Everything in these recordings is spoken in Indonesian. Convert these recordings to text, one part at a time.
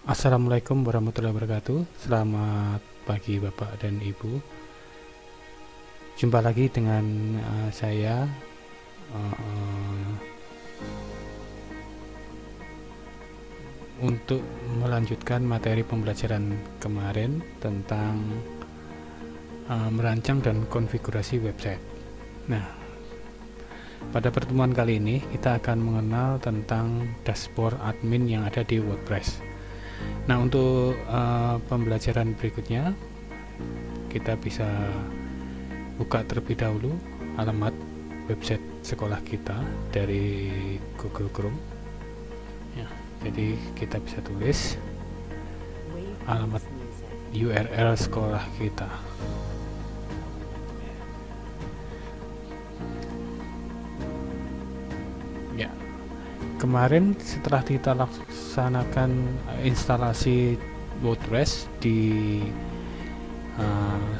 Assalamualaikum warahmatullahi wabarakatuh. Selamat pagi Bapak dan Ibu. Jumpa lagi dengan saya uh, untuk melanjutkan materi pembelajaran kemarin tentang merancang dan konfigurasi website. Nah, pada pertemuan kali ini kita akan mengenal tentang dashboard admin yang ada di WordPress. Nah, untuk pembelajaran berikutnya kita bisa buka terlebih dahulu alamat website sekolah kita dari Google Chrome ya. Jadi kita bisa tulis alamat URL sekolah kita. Ya, kemarin setelah kita laksanakan instalasi WordPress di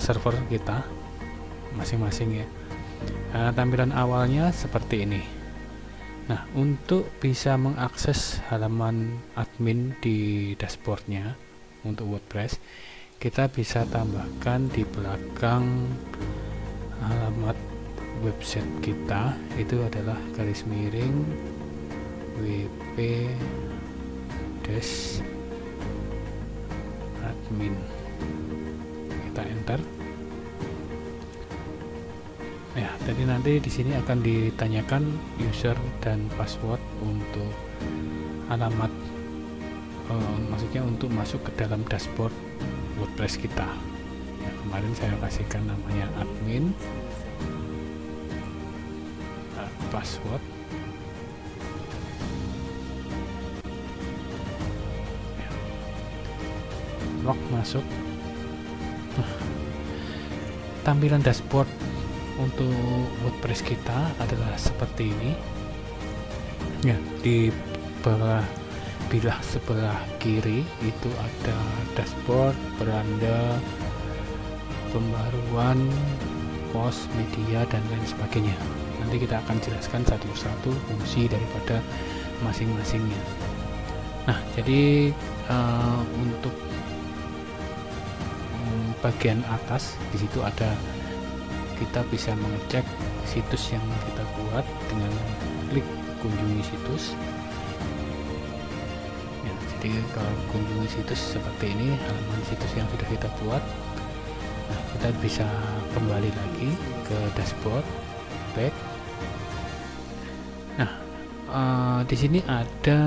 server kita masing-masing ya, tampilan awalnya seperti ini. Nah, untuk bisa mengakses halaman admin di dashboardnya untuk WordPress, kita bisa tambahkan di belakang alamat website kita itu adalah garis miring wp admin. Kita enter. Ya, jadi nanti di sini akan ditanyakan user dan password untuk alamat, maksudnya untuk masuk ke dalam dashboard WordPress kita. Ya, kemarin saya kasihkan namanya admin, password. Ya. Log masuk. Tampilan dashboard untuk WordPress kita adalah seperti ini ya. Di bilah sebelah kiri itu ada dashboard, beranda, pembaruan, post, media, dan lain sebagainya. Nanti kita akan jelaskan satu-satu fungsi daripada masing-masingnya. Nah, jadi untuk bagian atas di situ ada, kita bisa mengecek situs yang kita buat dengan klik kunjungi situs ya. Jadi kalau kunjungi situs seperti ini, halaman situs yang sudah kita buat. Nah, kita bisa kembali lagi ke dashboard, back. Nah, di sini ada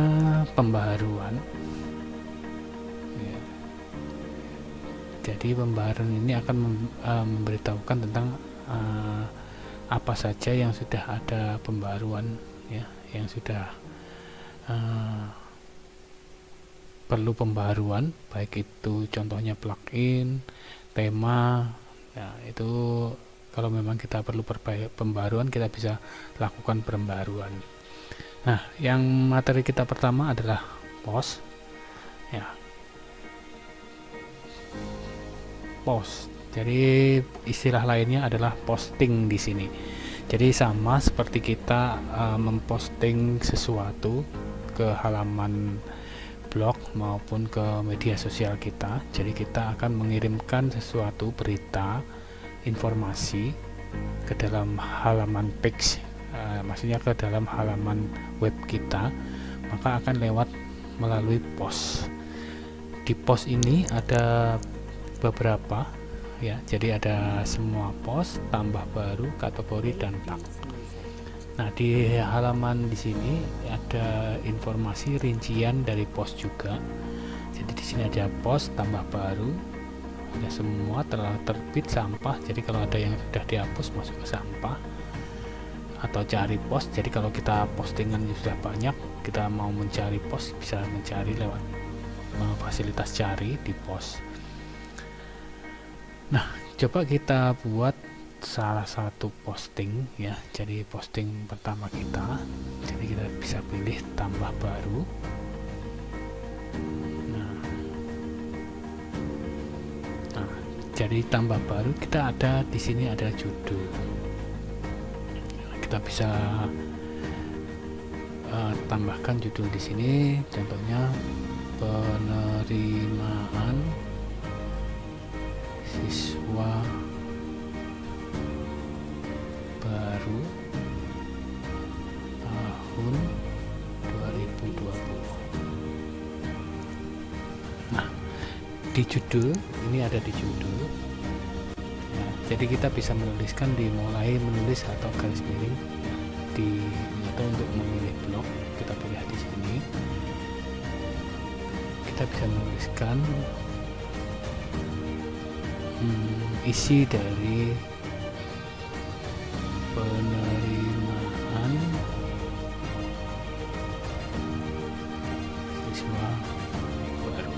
pembaharuan ya. Jadi pembaharuan ini akan memberitahukan tentang apa saja yang sudah ada pembaruan ya, yang sudah perlu pembaruan, baik itu contohnya plugin, tema ya. Itu kalau memang kita perlu pembaruan, kita bisa lakukan pembaruan. Nah, yang materi kita pertama adalah post ya. Post, jadi istilah lainnya adalah posting di sini. Jadi sama seperti kita memposting sesuatu ke halaman blog maupun ke media sosial kita. Jadi kita akan mengirimkan sesuatu, berita, informasi ke dalam halaman page, maksudnya ke dalam halaman web kita, maka akan lewat melalui post. Di post ini ada beberapa ya, jadi ada semua post, tambah baru, kategori, dan tag. Nah, di halaman di sini ada informasi rincian dari post juga. Jadi di sini ada post, tambah baru, ada semua, telah terbit, sampah. Jadi kalau ada yang sudah dihapus masuk ke sampah, atau cari post. Jadi kalau kita postingan sudah banyak, kita mau mencari post, bisa mencari lewat fasilitas cari di post. Nah, coba kita buat salah satu posting ya. Jadi posting pertama kita, jadi kita bisa pilih tambah baru. Nah, jadi tambah baru kita ada di sini, ada judul. Kita bisa tambahkan judul di sini, contohnya penerima di judul, ini ada di judul ya, jadi kita bisa menuliskan dimulai menulis atau garis miring di atau untuk memilih blok kita pilih di sini. Kita bisa menuliskan isi dari penerimaan siswa baru.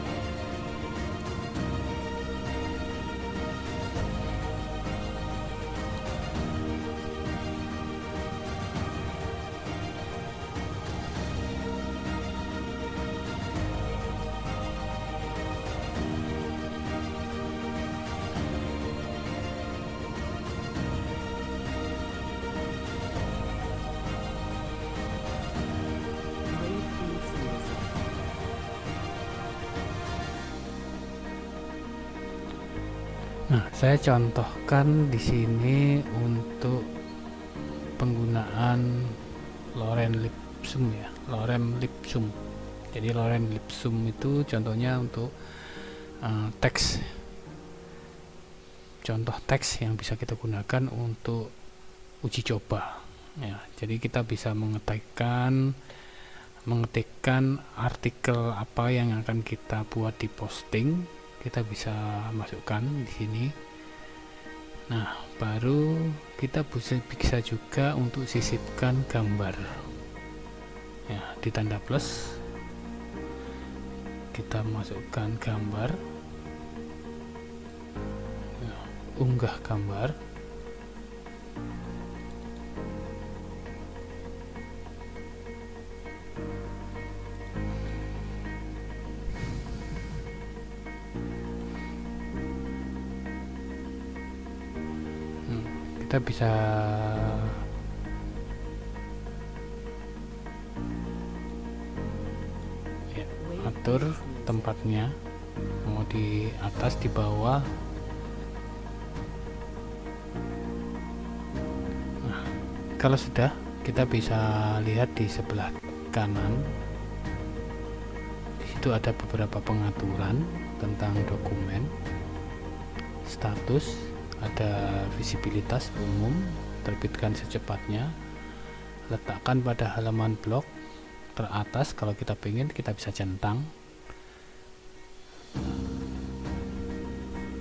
Nah, saya contohkan di sini untuk penggunaan lorem ipsum ya, lorem ipsum. Jadi lorem ipsum itu contohnya untuk teks, contoh teks yang bisa kita gunakan untuk uji coba. Ya, jadi kita bisa mengetikkan artikel apa yang akan kita buat di posting. Kita bisa masukkan di sini. Nah, baru kita bisa juga untuk sisipkan gambar ya, di tanda plus kita masukkan gambar ya, unggah gambar. Kita bisa ya, atur tempatnya, mau di atas, di bawah. Nah, kalau sudah, kita bisa lihat di sebelah kanan. Di situ ada beberapa pengaturan tentang dokumen, status, ada visibilitas umum, terbitkan secepatnya, letakkan pada halaman blog teratas. Kalau kita pengen, kita bisa centang.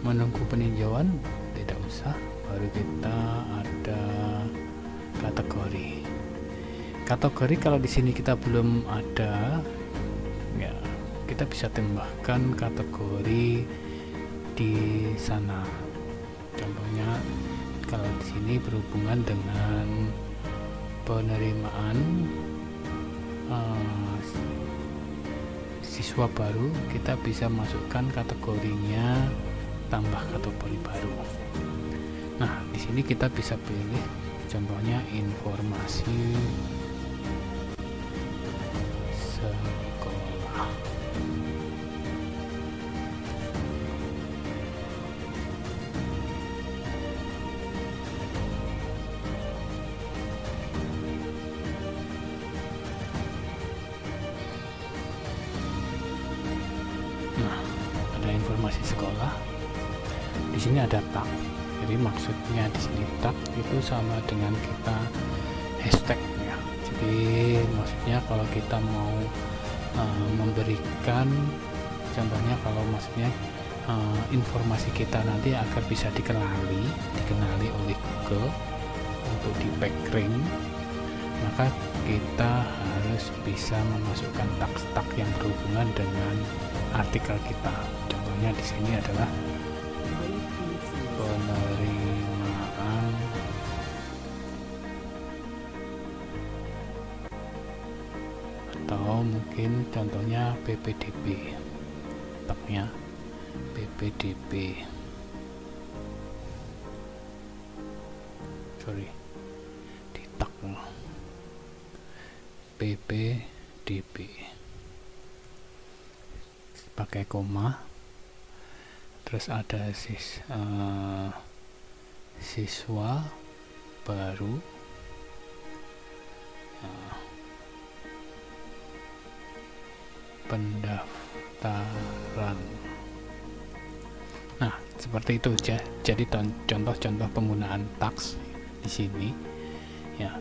Menunggu peninjauan tidak usah, baru kita ada kategori. Kategori kalau di sini kita belum ada ya, kita bisa tambahkan kategori di sana. Contohnya kalau di sini berhubungan dengan penerimaan siswa baru, kita bisa masukkan kategorinya, tambah kategori baru. Nah, di sini kita bisa pilih contohnya informasi sekolah. Informasi sekolah. Di sini ada tag. Jadi maksudnya di sini tag itu sama dengan kita hashtag ya. Jadi maksudnya kalau kita mau memberikan contohnya, kalau maksudnya informasi kita nanti agar bisa dikenali oleh Google untuk di backlink, maka kita harus bisa memasukkan tag-tag yang berhubungan dengan artikel kita. Contohnya di sini adalah penerimaan atau mungkin contohnya PPDB, tagnya PPDB. Di tag PPDB pakai koma, terus ada siswa baru, pendaftaran Seperti itu aja. Jadi contoh-contoh penggunaan tags di sini ya.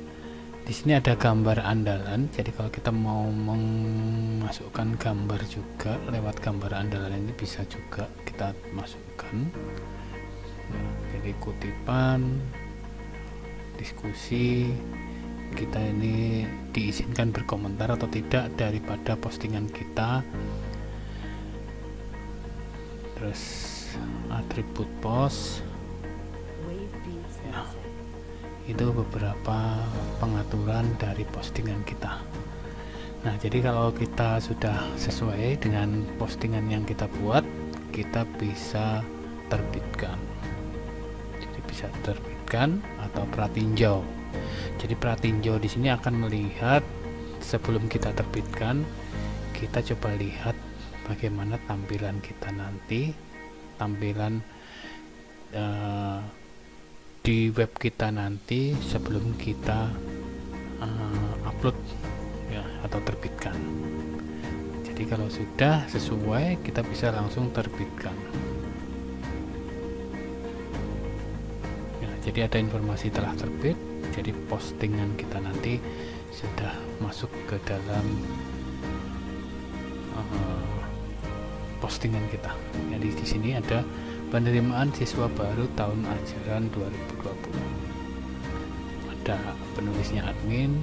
Di sini ada gambar andalan. Jadi kalau kita mau memasukkan gambar juga lewat gambar andalan ini bisa juga kita masukkan. Nah, jadi kutipan, diskusi, kita ini diizinkan berkomentar atau tidak daripada postingan kita. Terus atribut post ya, itu beberapa pengaturan dari postingan kita. Nah, jadi kalau kita sudah sesuai dengan postingan yang kita buat, kita bisa terbitkan. Jadi bisa terbitkan atau pratinjau. Jadi pratinjau di sini akan melihat sebelum kita terbitkan, kita coba lihat bagaimana tampilan kita nanti, tampilan di web kita nanti sebelum kita upload ya, atau terbitkan. Jadi kalau sudah sesuai, kita bisa langsung terbitkan ya. Jadi ada informasi telah terbit, jadi postingan kita nanti sudah masuk ke dalam postingan kita. Jadi di sini ada penerimaan siswa baru tahun ajaran 2020. Ada penulisnya admin,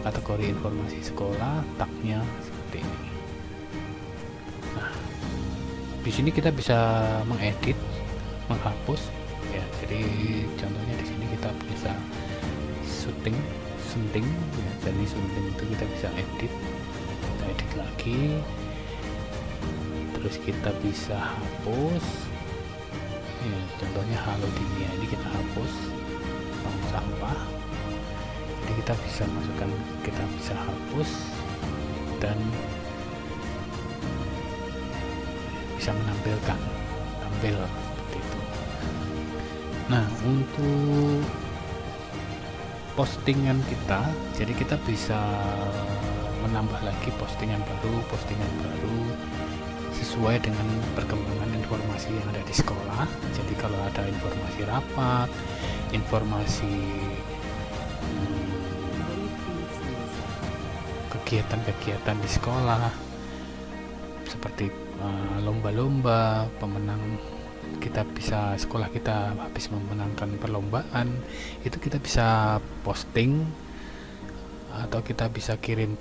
kategori informasi sekolah, tagnya seperti ini. Nah, di sini kita bisa mengedit, menghapus ya. Jadi contohnya di sini kita bisa sunting ya. Jadi sunting itu kita bisa edit lagi. Terus kita bisa hapus ya, contohnya halo dunia ini kita hapus, tong sampah. Jadi kita bisa masukkan, kita bisa hapus dan bisa menampilkan tampil seperti itu. Nah, untuk postingan kita, jadi kita bisa menambah lagi postingan baru sesuai dengan perkembangan informasi yang ada di sekolah. Jadi kalau ada informasi rapat, informasi kegiatan-kegiatan di sekolah seperti lomba-lomba, pemenang kita bisa, sekolah kita habis memenangkan perlombaan, itu kita bisa posting atau kita bisa kirim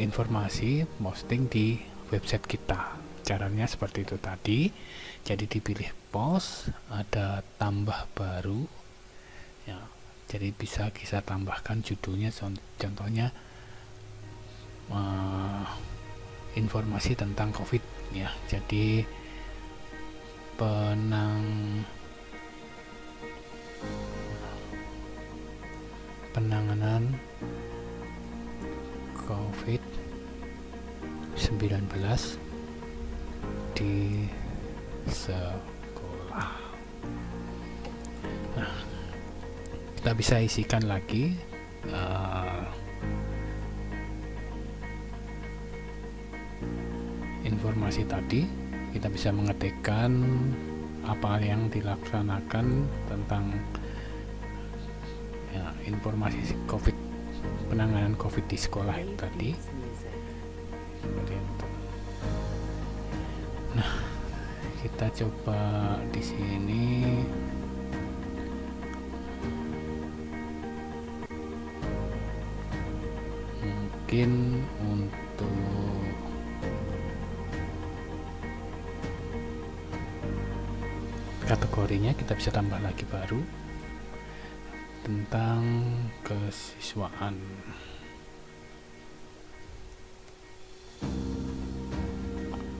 informasi posting di website kita. Caranya seperti itu tadi. Jadi dipilih post, ada tambah baru ya. Jadi bisa kita tambahkan judulnya, contohnya informasi tentang COVID ya. Jadi penanganan COVID-19 di sekolah. Nah, kita bisa isikan lagi informasi tadi. Kita bisa mengetikkan apa yang dilaksanakan tentang ya, informasi COVID, penanganan COVID di sekolah itu tadi. Seperti itu. Nah, kita coba di sini mungkin untuk kategorinya kita bisa tambah lagi baru tentang kesiswaan.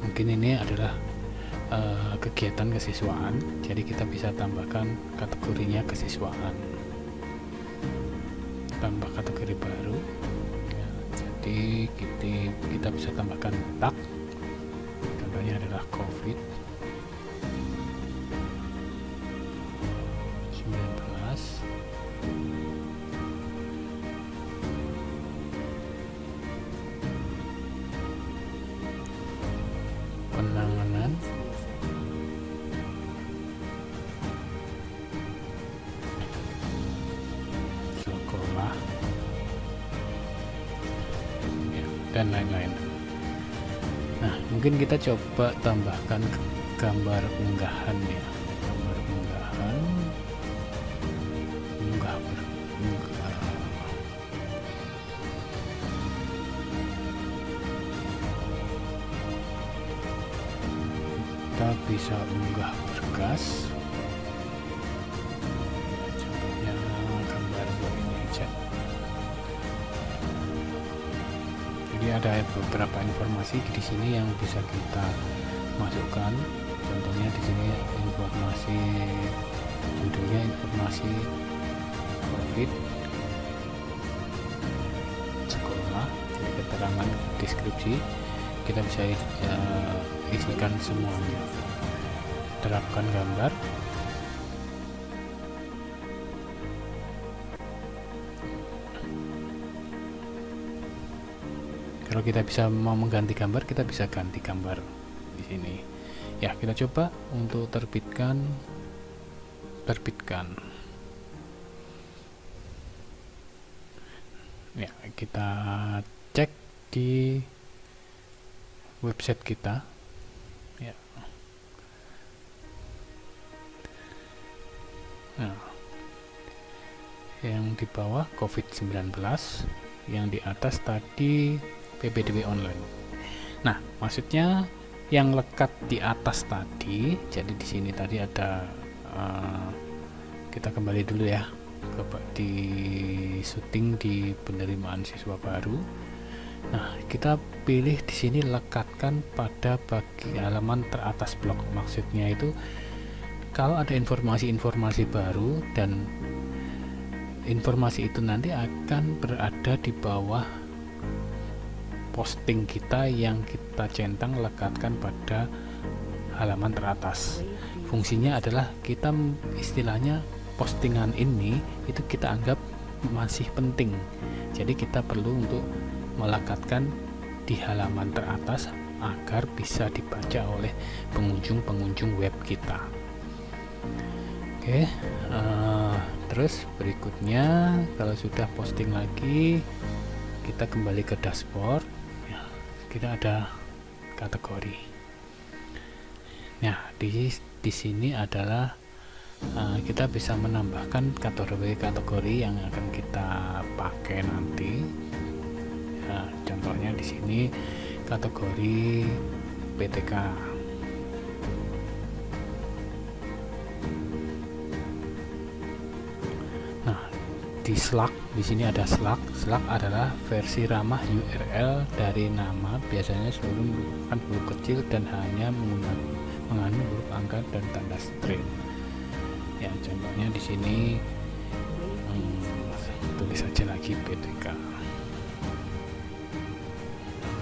Mungkin ini adalah kegiatan kesiswaan, jadi kita bisa tambahkan kategorinya kesiswaan, tambah kategori baru ya. Jadi kita bisa tambahkan tag, contohnya adalah COVID-19 penanganan dan lain-lain. Nah, mungkin kita coba tambahkan gambar unggahan ya, gambar unggahan, unggah berunggah. Kita bisa unggah berkas. Contohnya gambar ini aja. Jadi ada beberapa informasi di sini yang bisa kita masukkan. Contohnya di sini informasi judulnya informasi COVID sekolah, jadi keterangan deskripsi kita bisa isikan semuanya. Terapkan gambar. Kalau kita bisa mau mengganti gambar, kita bisa ganti gambar di sini. Ya, kita coba untuk terbitkan. Ya, kita cek di website kita. Ya. Nah, yang di bawah COVID-19, yang di atas tadi PPDB online. Nah, maksudnya yang lekat di atas tadi, jadi di sini tadi ada kita kembali dulu ya di syuting di penerimaan siswa baru. Nah, kita pilih di sini lekatkan pada halaman teratas blog. Maksudnya itu kalau ada informasi-informasi baru dan informasi itu nanti akan berada di bawah posting kita yang kita centang, lekatkan pada halaman teratas. Fungsinya adalah kita istilahnya postingan ini itu kita anggap masih penting. Jadi kita perlu untuk melekatkan di halaman teratas agar bisa dibaca oleh pengunjung web kita. Oke, terus berikutnya kalau sudah posting lagi, kita kembali ke dashboard. Ya, kita ada kategori. Nah, di sini adalah kita bisa menambahkan kategori yang akan kita pakai nanti. Ya, contohnya di sini kategori PTK. Nah, di Slack di sini ada Slack. Slack adalah versi ramah URL dari nama, biasanya selalu menggunakan huruf kecil dan hanya mengandung huruf angka dan tanda string. Ya, contohnya di sini tulis saja lagi PTK.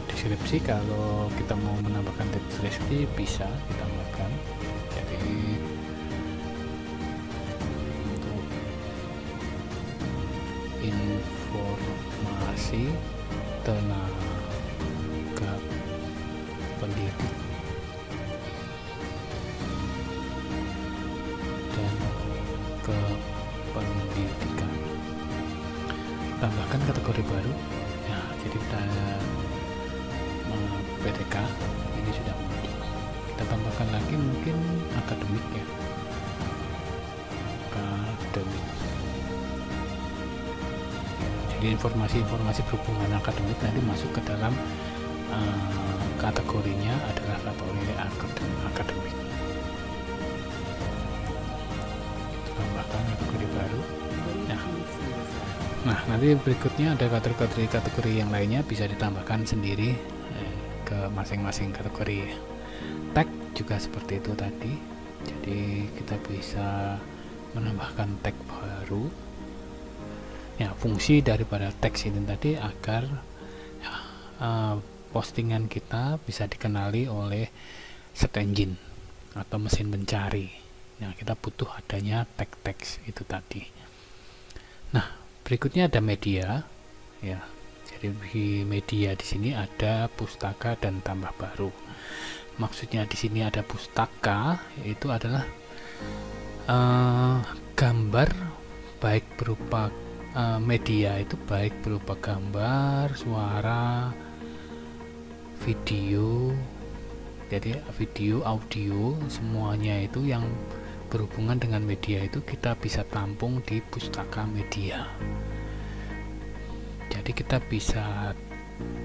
Deskripsi, kalau kita mau menambahkan deskripsi bisa ditambahkan. Jadi untuk informasi tenaga pendidik dan kependidikan, tambahkan kategori baru. Ya, jadi kita PTK ini sudah muncul. Kita tambahkan lagi mungkin akademik ya, akademik. Jadi informasi berhubungan akademik nanti masuk ke dalam kategorinya adalah kategori akademik. Tambahkan kategori baru. Nah, nanti berikutnya ada kategori yang lainnya bisa ditambahkan sendiri ke masing-masing kategori. Tag juga seperti itu tadi. Jadi kita bisa menambahkan tag baru. Ya, fungsi daripada teks ini tadi agar postingan kita bisa dikenali oleh search engine atau mesin pencari. Nah, kita butuh adanya tag teks itu tadi. Nah, berikutnya ada media ya. Jadi di media di sini ada pustaka dan tambah baru. Maksudnya di sini ada pustaka, itu adalah gambar baik berupa media itu baik berupa gambar, suara, video. Jadi video, audio, semuanya itu yang berhubungan dengan media itu kita bisa tampung di Pustaka Media. Jadi kita bisa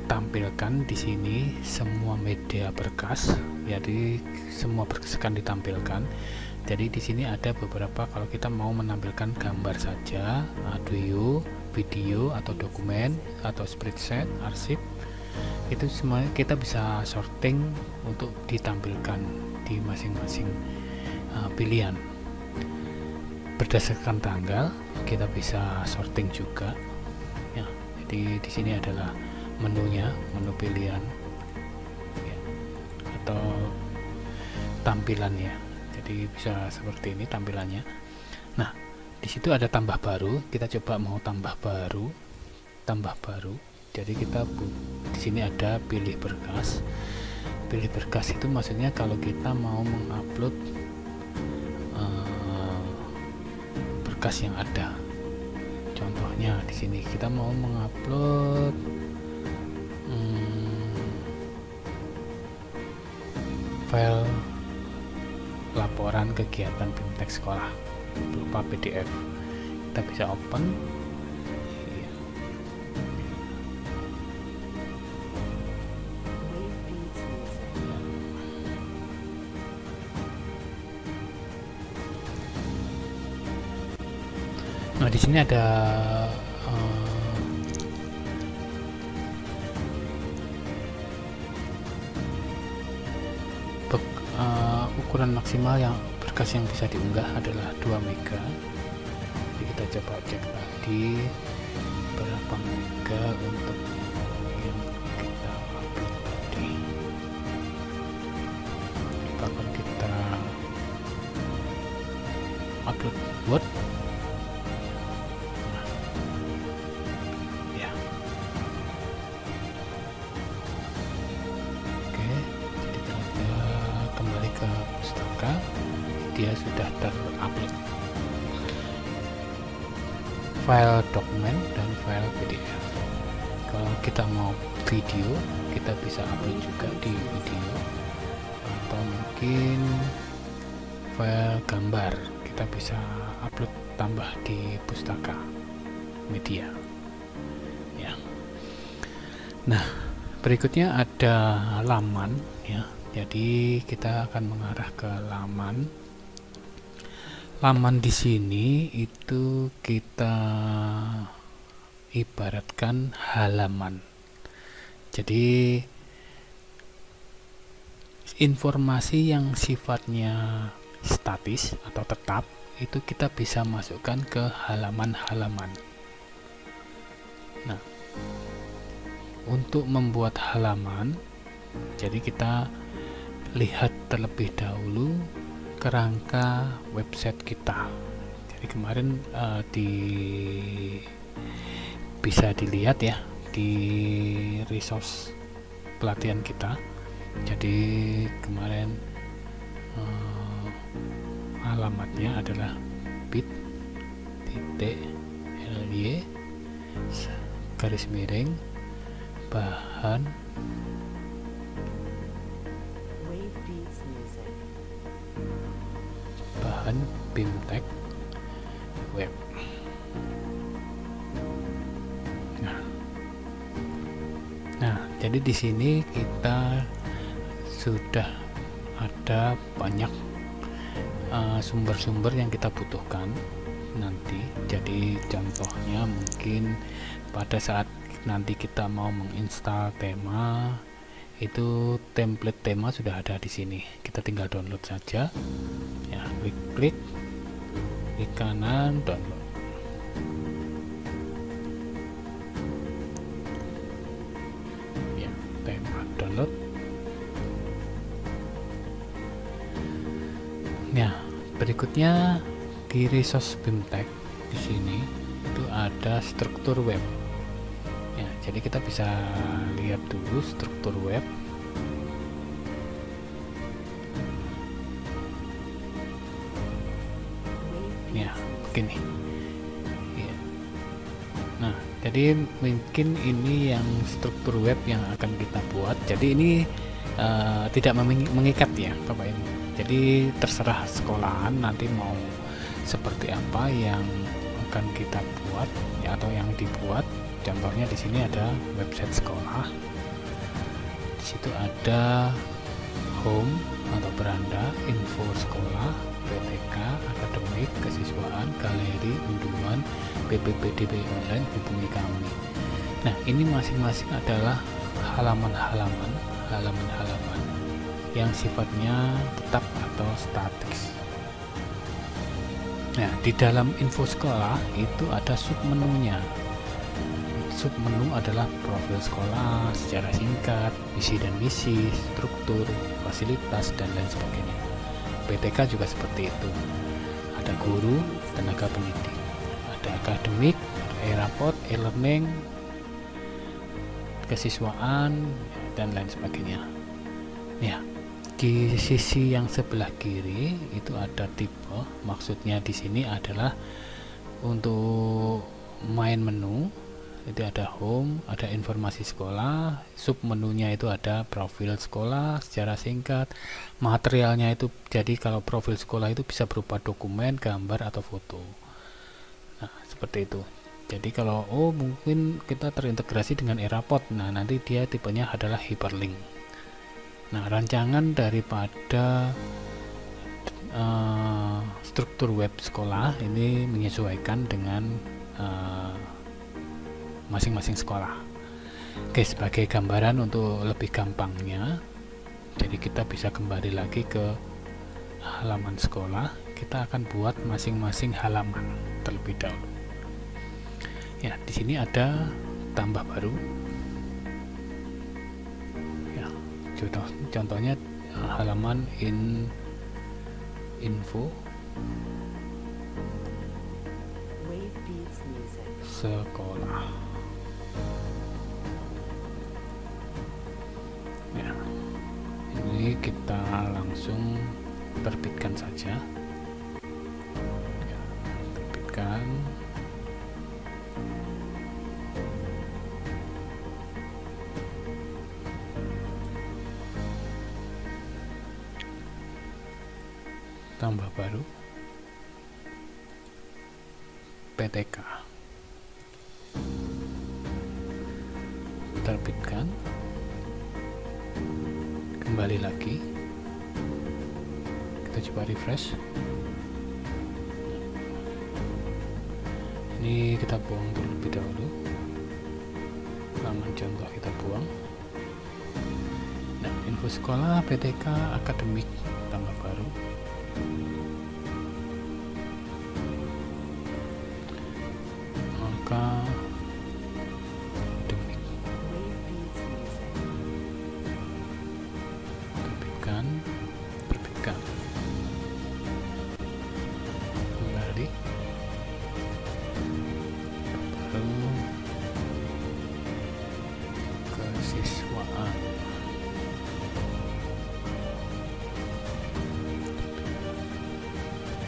tampilkan di sini semua media berkas. Jadi semua berkas akan ditampilkan. Jadi di sini ada beberapa, kalau kita mau menampilkan gambar saja, audio, video atau dokumen atau spreadsheet, arsip, itu semuanya kita bisa sorting untuk ditampilkan di masing-masing pilihan. Berdasarkan tanggal kita bisa sorting juga ya. Jadi di sini adalah menunya, menu pilihan ya, atau tampilannya. Jadi bisa seperti ini tampilannya. Nah, di situ ada tambah baru. Kita coba mau tambah baru. Jadi kita di sini ada pilih berkas. Pilih berkas itu maksudnya kalau kita mau mengupload berkas yang ada. Contohnya di sini kita mau mengupload file laporan kegiatan BIMTEK sekolah berupa PDF. Kita bisa open. Nah, di sini ada ukuran maksimal yang berkas yang bisa diunggah adalah 2 mega. Jadi kita coba cek tadi berapa mega untuk yang kita upload tadi. Kalau kita upload Word, pustaka, dia sudah terupload file dokumen dan file PDF. Kalau kita mau video, kita bisa upload juga di video, atau mungkin file gambar kita bisa upload tambah di Pustaka Media ya. Nah, berikutnya ada laman ya. Jadi kita akan mengarah ke laman. Laman di sini itu kita ibaratkan halaman. Jadi informasi yang sifatnya statis atau tetap itu kita bisa masukkan ke halaman-halaman. Nah, untuk membuat halaman, jadi kita lihat terlebih dahulu kerangka website kita. Jadi kemarin bisa dilihat ya di resource pelatihan kita. Jadi kemarin alamatnya adalah bit.ly garis miring bahan BIMTEK web. Nah, jadi di sini kita sudah ada banyak sumber-sumber yang kita butuhkan nanti. Jadi contohnya mungkin pada saat nanti kita mau menginstal tema, itu template tema sudah ada di sini. Kita tinggal download saja. Ya, klik kanan, download. Ya, tema download. Nah, berikutnya di resource BIMTEK di sini itu ada struktur web. Ya, jadi kita bisa lihat dulu struktur web. Ya, begini. Ya. Nah, Jadi mungkin ini yang struktur web yang akan kita buat. Jadi ini tidak mengikat ya Bapak Ibu. Jadi terserah sekolahan nanti mau seperti apa yang akan kita buat ya, atau yang dibuat. Contohnya di sini ada website sekolah. Di situ ada home atau beranda, info sekolah, PTK, akademik, kesiswaan, galeri, unduhan, PPPDB online, hubungi kami. Nah, ini masing-masing adalah halaman-halaman yang sifatnya tetap atau statis. Nah, di dalam info sekolah itu ada submenunya. Submenu adalah profil sekolah secara singkat, visi dan misi, struktur, fasilitas, dan lain sebagainya. PTK juga seperti itu. Ada guru, tenaga pendidik, ada akademik, e-raport, e-learning, kesiswaan, dan lain sebagainya. Ya, di sisi yang sebelah kiri itu ada tipe. Maksudnya di sini adalah untuk main menu. Itu ada home, ada informasi sekolah, submenunya itu ada profil sekolah secara singkat, materialnya itu, jadi kalau profil sekolah itu bisa berupa dokumen, gambar, atau foto. Nah, seperti itu. Jadi kalau mungkin kita terintegrasi dengan e-raport, nah nanti dia tipenya adalah hyperlink. Nah, rancangan daripada struktur web sekolah ini menyesuaikan dengan masing-masing sekolah. Oke, sebagai gambaran untuk lebih gampangnya, jadi kita bisa kembali lagi ke halaman sekolah. Kita akan buat masing-masing halaman terlebih dahulu. Ya, di sini ada tambah baru. Ya, contohnya halaman info sekolah. Ya, ini kita langsung terbitkan saja. Ya, terbitkan. Tambah baru. PTK. Terbitkan. Kembali lagi, kita coba refresh. Ini kita buang terlebih dahulu, halaman contoh kita buang. Nah, info sekolah, PTK, akademik, tambah baru. Maka terbitkan kembali, baru kesiswaan,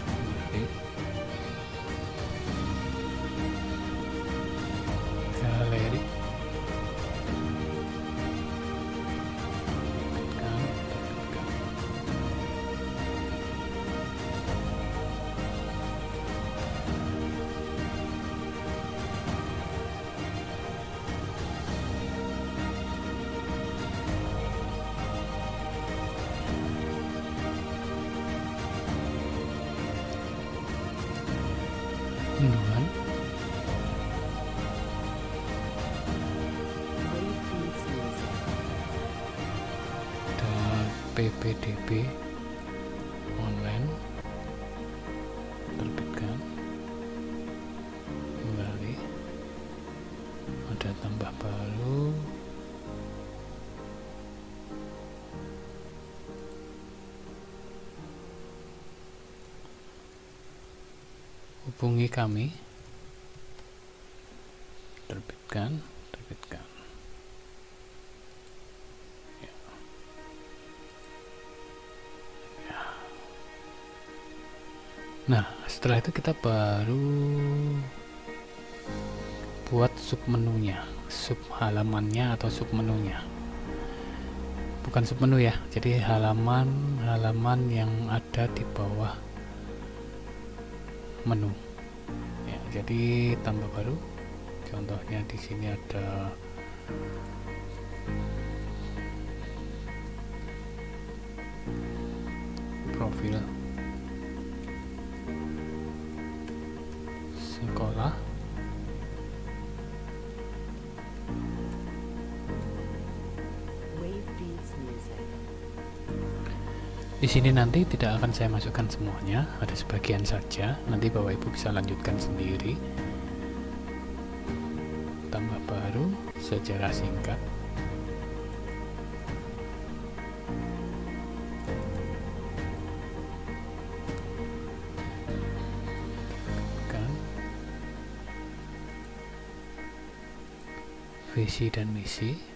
kembali, galeri, unduhan, dan PPDB online, terbitkan kembali, ada tambah baru, hubungi kami, terbitkan. Ya. Ya. Nah, setelah itu kita baru buat submenunya, sub halamannya atau submenunya. Bukan submenu ya, jadi halaman yang ada di bawah menu. Ya, jadi tambah baru. Contohnya di sini ada profil sekolah. Di sini nanti tidak akan saya masukkan semuanya, ada sebagian saja. Nanti Bapak Ibu bisa lanjutkan sendiri. Tambah baru, sejarah singkat. Visi dan misi.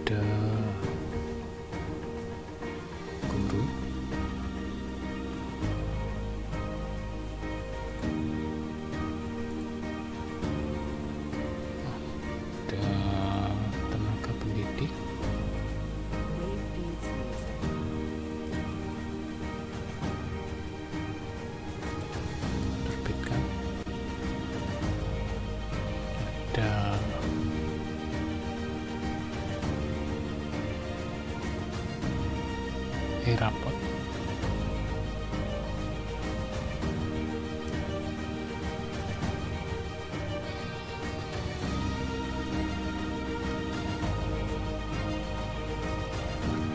Ada guru. Ada tenaga pendidik. Terbitkan. Ada rapot.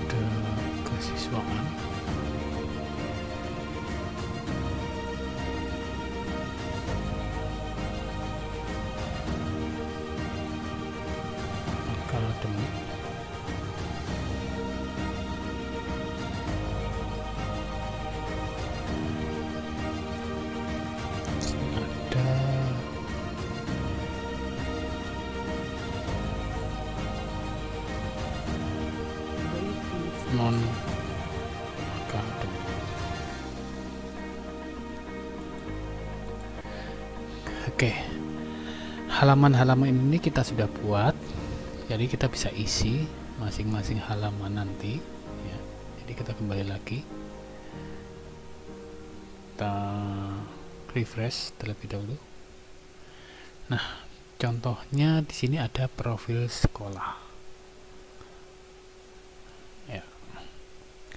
Ada kesiswaan. Akademik. Non akademik. Oke, halaman-halaman ini kita sudah buat, jadi kita bisa isi masing-masing halaman nanti ya. Jadi kita kembali lagi, kita refresh terlebih dahulu. Nah, contohnya di sini ada profil sekolah.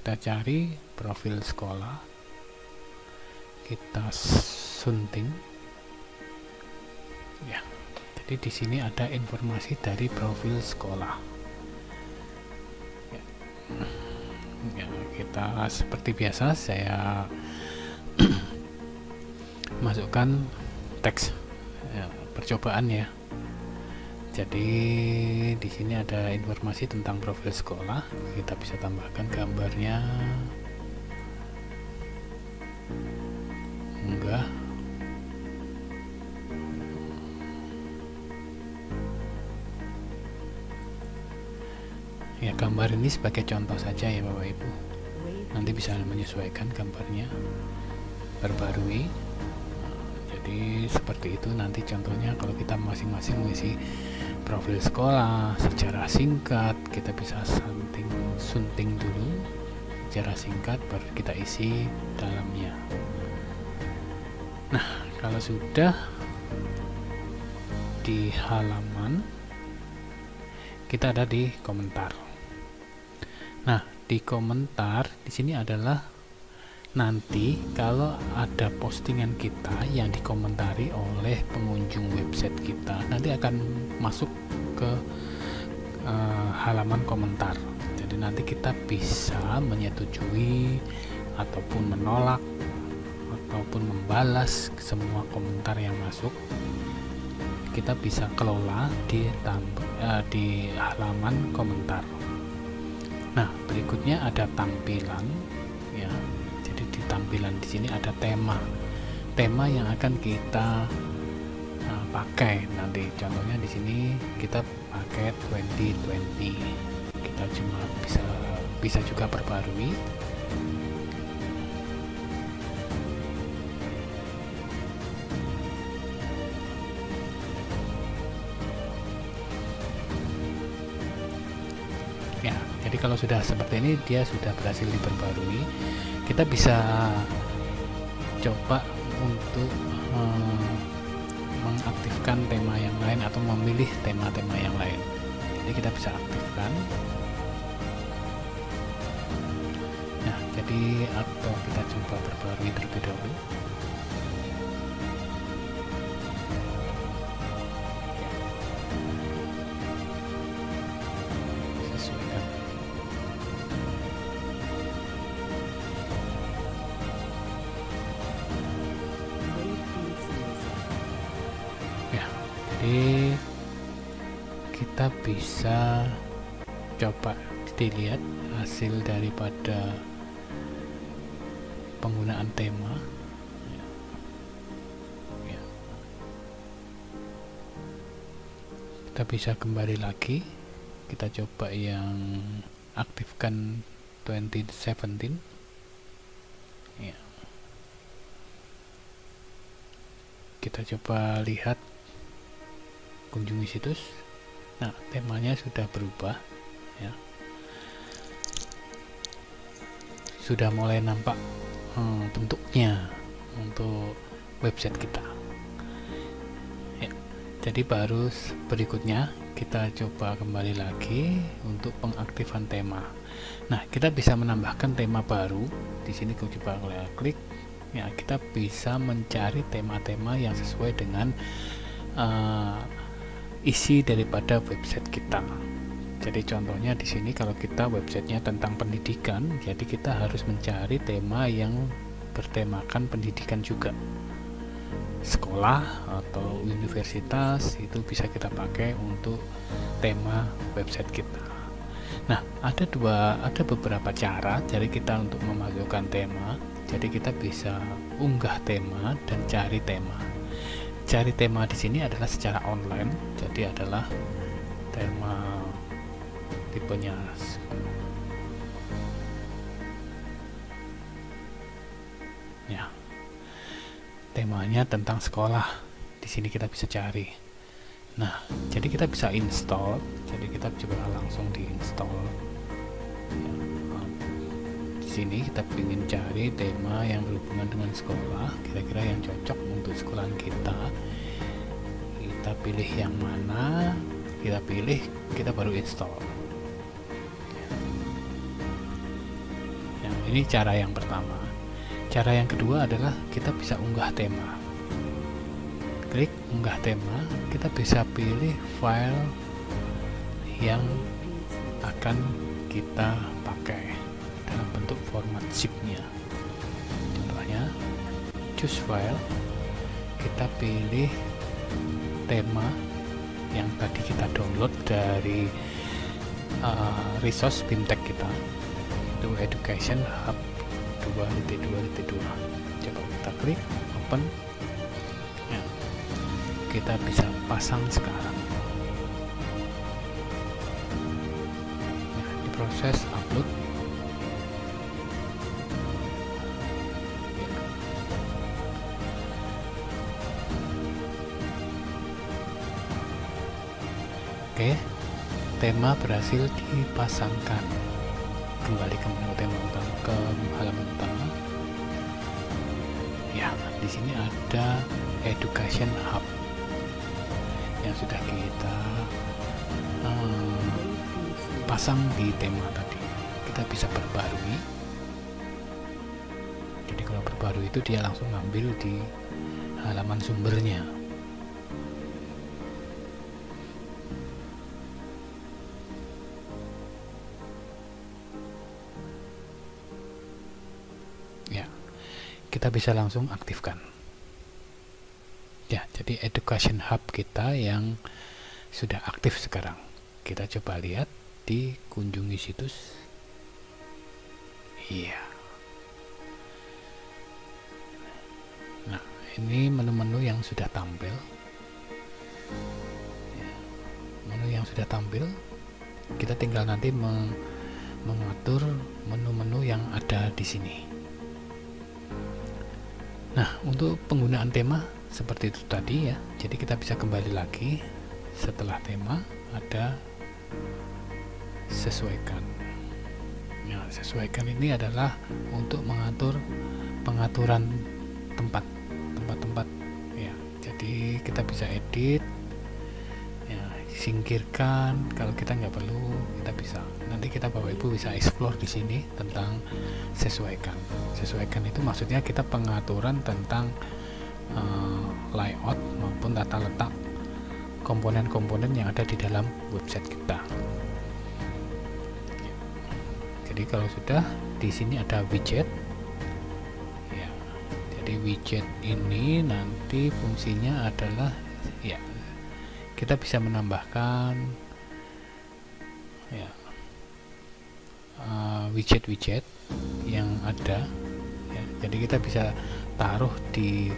Kita cari profil sekolah, kita sunting ya. Jadi di sini ada informasi dari profil sekolah ya. Ya, kita seperti biasa saya masukkan teks ya, percobaan ya. Jadi di sini ada informasi tentang profil sekolah. Kita bisa tambahkan gambarnya. Enggak. Ya, gambar ini sebagai contoh saja ya Bapak Ibu. Nanti bisa menyesuaikan gambarnya, perbarui. Jadi seperti itu nanti contohnya kalau kita masing-masing mengisi profil sekolah, sejarah singkat, kita bisa sunting dulu sejarah singkat baru kita isi dalamnya. Nah, kalau sudah di halaman, kita ada di komentar. Nah, di komentar di sini adalah nanti kalau ada postingan kita yang dikomentari oleh pengunjung website kita, nanti akan masuk ke halaman komentar. Jadi nanti kita bisa menyetujui ataupun menolak ataupun membalas semua komentar yang masuk. Kita bisa kelola di halaman komentar. Nah, berikutnya ada tampilan ya. Di tampilan di sini ada tema. tema yang akan kita pakai nanti. Contohnya di sini kita pakai 2020, kita cuma bisa juga perbarui. Ya, jadi kalau sudah seperti ini, dia sudah berhasil diperbarui. Kita bisa coba untuk mengaktifkan tema yang lain atau memilih tema-tema yang lain. Jadi kita bisa aktifkan. Nah, jadi atau kita coba perbarui terlebih dahulu. Sesuaikan. Jadi kita bisa coba dilihat hasil daripada penggunaan tema. Ya. Kita bisa kembali lagi, kita coba yang aktifkan 2017. Ya. Kita coba lihat kunjungi situs. Nah, temanya sudah berubah ya. Sudah mulai nampak bentuknya untuk website kita ya. Jadi baru berikutnya kita coba kembali lagi untuk pengaktifan tema. Nah, kita bisa menambahkan tema baru. Di sini kita coba klik ya, kita bisa mencari tema-tema yang sesuai dengan isi daripada website kita. Jadi contohnya di sini kalau kita websitenya tentang pendidikan, jadi kita harus mencari tema yang bertemakan pendidikan juga. Sekolah atau universitas itu bisa kita pakai untuk tema website kita. Nah, ada beberapa cara jadi kita untuk memasukkan tema. Jadi kita bisa unggah tema dan cari tema. Cari tema di sini adalah secara online, jadi adalah tema tipenya ya, temanya tentang sekolah. Di sini kita bisa cari. Nah, jadi kita bisa install. Jadi kita coba langsung diinstal. Ya, di sini kita ingin cari tema yang berhubungan dengan sekolah, kira-kira yang cocok untuk sekolahan kita. Kita pilih yang mana, kita pilih, kita baru install. Ini cara yang pertama. Cara yang kedua adalah kita bisa unggah tema. Klik unggah tema, kita bisa pilih file yang akan kita pakai dalam bentuk format zip-nya. Contohnya, choose file, kita pilih tema yang tadi kita download dari resource BIMTEK kita, itu Education Hub 2.2.2. Coba kita klik open ya, kita bisa pasang sekarang. Nah, diproses upload ya. Oke, tema berhasil dipasangkan. Kembali ke menu tema utama, ke halaman utama. Ya, di sini ada Education Hub yang sudah kita pasang di tema tadi. Kita bisa perbarui. Jadi kalau perbarui itu dia langsung ngambil di halaman sumbernya. Kita bisa langsung aktifkan ya. Jadi Education Hub kita yang sudah aktif sekarang, kita coba lihat di kunjungi situs. Iya, nah ini menu-menu yang sudah tampil. Ya, menu yang sudah tampil, kita tinggal nanti mengatur menu-menu yang ada di sini. Nah, untuk penggunaan tema seperti itu tadi ya. Jadi kita bisa kembali lagi setelah tema, ada sesuaikan. Nah, sesuaikan ini adalah untuk mengatur pengaturan tempat-tempat ya. Jadi kita bisa edit ya, singkirkan kalau kita nggak perlu, kita bisa. Nanti kita Bapak Ibu bisa explore di sini tentang sesuaikan. Sesuaikan itu maksudnya kita pengaturan tentang layout maupun tata letak komponen-komponen yang ada di dalam website kita. Jadi kalau sudah, di sini ada widget ya. Jadi widget ini nanti fungsinya adalah ya, kita bisa menambahkan ya widget-widget yang ada ya. Jadi kita bisa taruh di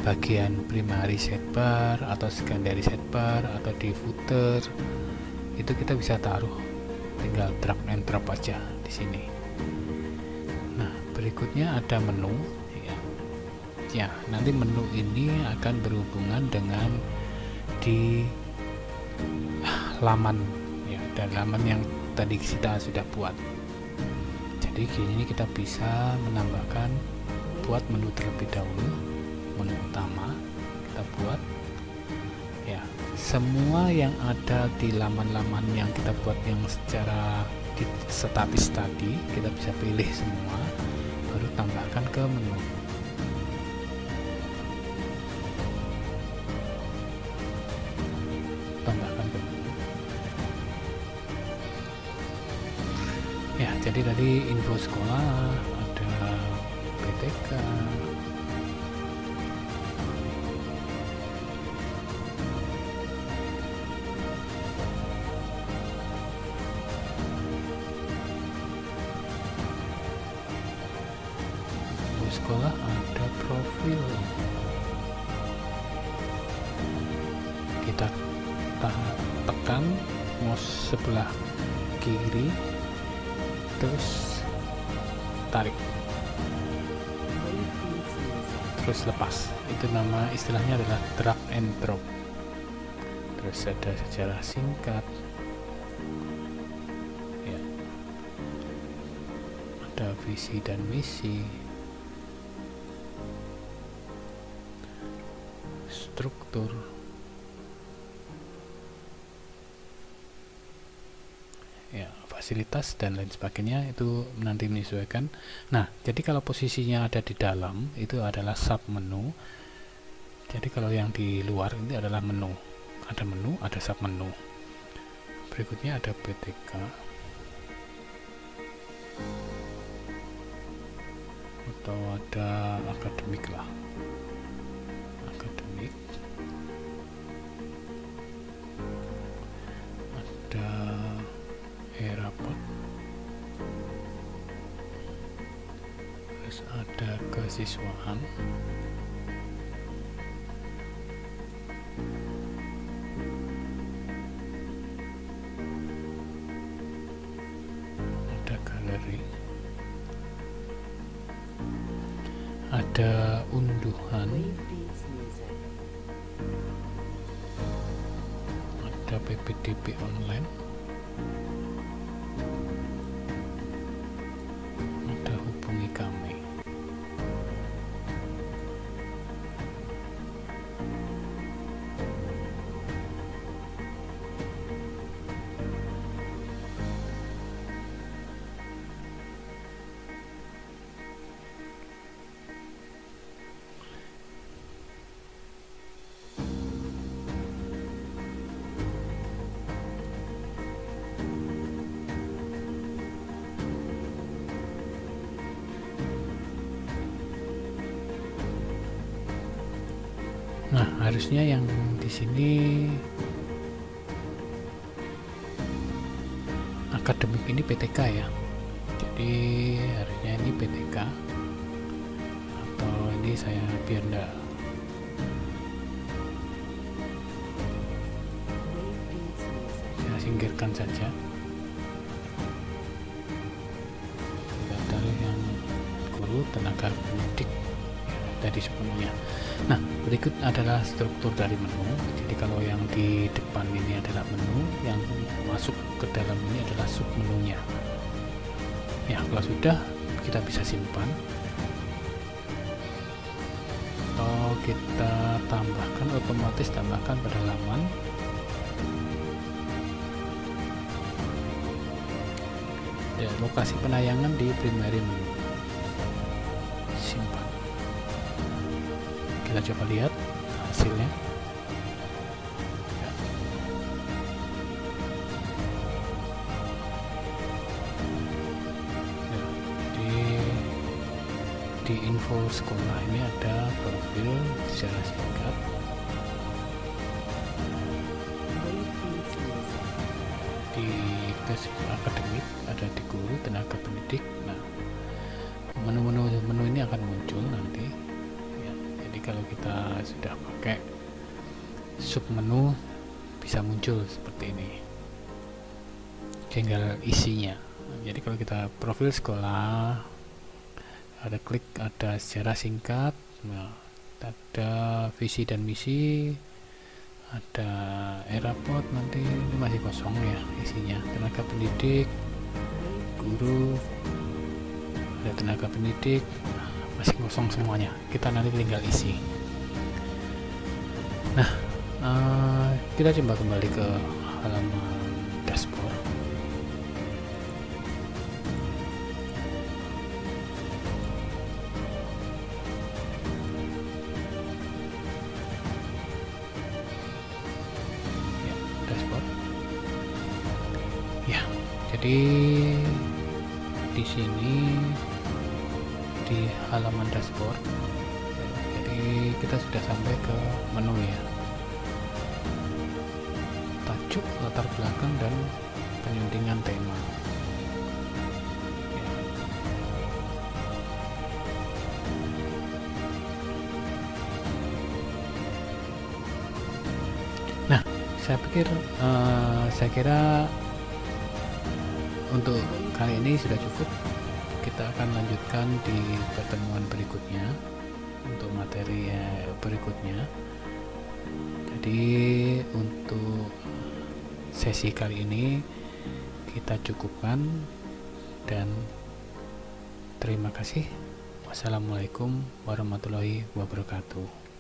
bagian primary sidebar atau secondary sidebar atau di footer, itu kita bisa taruh, tinggal drag and drop aja di sini. Nah, berikutnya ada menu ya. Ya, nanti menu ini akan berhubungan dengan di laman ya, dan laman yang tadi kita sudah buat. Jadi gini kita bisa menambahkan, buat menu terlebih dahulu, menu utama kita buat ya. Semua yang ada di laman-laman yang kita buat yang secara statis tadi, kita bisa pilih semua, baru tambahkan ke menu. Tambahkan ke menu ya. Jadi tadi info sekolah, ada PTK, sekolah, ada profil. Kita tekan mouse sebelah kiri, terus tarik, terus lepas. Itu nama istilahnya adalah drag and drop. Terus ada sejarah singkat ya, ada visi dan misi, struktur ya, fasilitas dan lain sebagainya, itu nanti menyesuaikan. Nah, jadi kalau posisinya ada di dalam itu adalah sub menu. Jadi kalau yang di luar ini adalah menu, ada sub menu. Berikutnya ada PTK atau ada akademik lah, akademik. Ada e-raport, terus ada kesiswaan, ada galeri, ada unduhan, ada PPDB online, ada hubungi kami. Nah, harusnya yang di sini akademik ini PTK ya. Jadi harusnya ini PTK, atau ini saya biar enggak Saya singkirkan saja. Dari yang guru, tenaga pendidik tadi sepenuhnya. Nah, berikut adalah struktur dari menu. Jadi kalau yang di depan ini adalah menu, yang masuk ke dalam ini adalah sub menunya. Ya, kalau sudah kita bisa simpan. Atau kita tambahkan, otomatis tambahkan pada halaman. Ya, lokasi penayangan di primary menu. Simpan. Kita coba lihat hasilnya. Ya. Ya, di info sekolah ini ada profil secara singkat. Di tes akademik ada di guru, tenaga pendidik. Nah, menu ini akan muncul nanti ya. Jadi kalau kita sudah pakai sub menu bisa muncul seperti ini, tinggal isinya. Jadi kalau kita profil sekolah, ada klik, ada sejarah singkat, nah, ada visi dan misi, ada rapot, nanti ini masih kosong ya isinya. Tenaga pendidik, guru, ada tenaga pendidik, masih kosong semuanya. Kita nanti tinggal isi. Nah, kita coba kembali ke halaman dashboard. Ya, dashboard. Ya, jadi di sini di halaman dashboard, jadi kita sudah sampai ke menu ya. Tajuk, latar belakang, dan penyuntingan tema ya. Nah, saya kira untuk kali ini sudah cukup. Kita akan lanjutkan di pertemuan berikutnya untuk materi berikutnya. Jadi untuk sesi kali ini kita cukupkan, dan terima kasih. Wassalamualaikum warahmatullahi wabarakatuh.